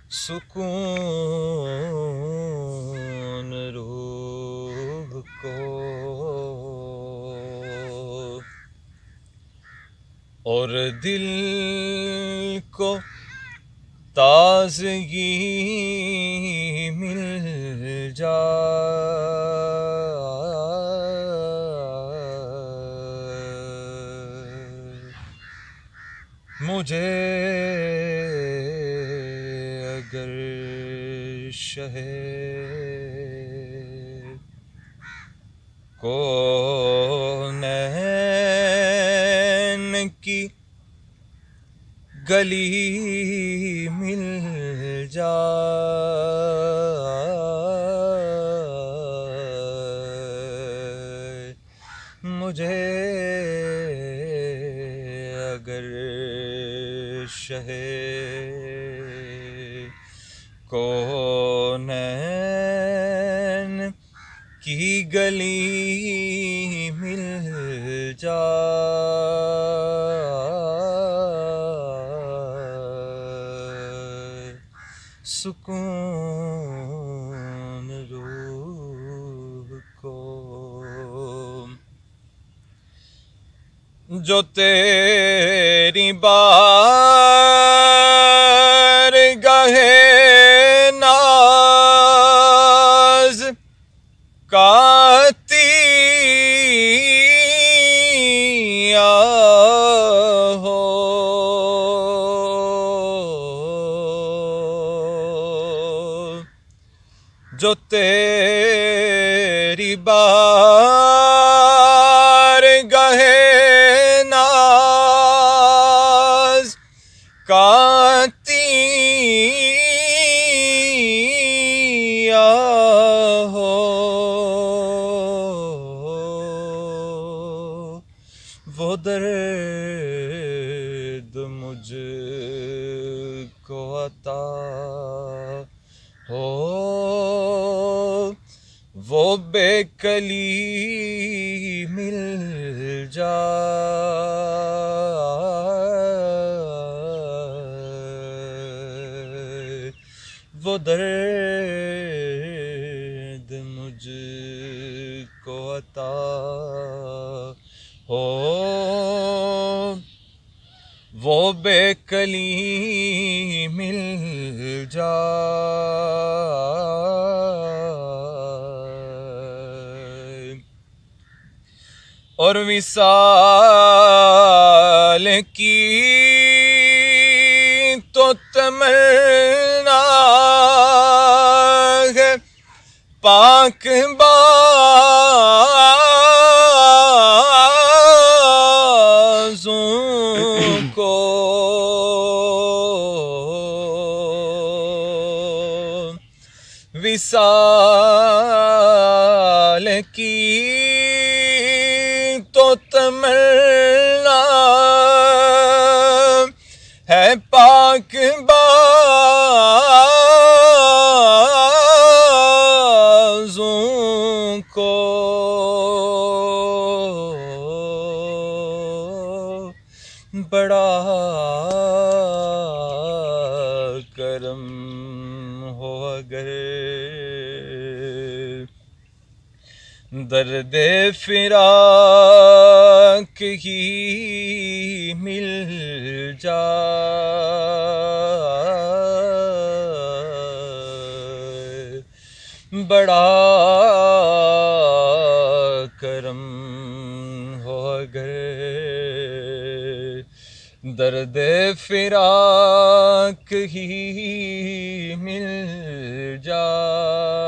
سکون روح کو اور دل کو تازگی مل جائے مجھے اگر شہر کونین کی گلی مل جائے مجھے اگر شہر کونین کی گلی مل جائے سکون روح کو جو تیری بارگاہ ناز کا عطیہ ہو جو تیری بارگاہ ناز کا عطیہ ہو وہ درد مجھ کو عطا ہو وہ بے کلی مل جائے وہ درد مجھ کو عطا ہو وہ بے کلی مل جائے اور وصال کی تو تمنا ہے پاک بازوں کو وصال کی تو تمنا ہے پاک بازوں کو بڑا کرم ہو اگر درد فراق ہی مل جائے بڑا کرم ہو اگر درد فراق ہی مل جائے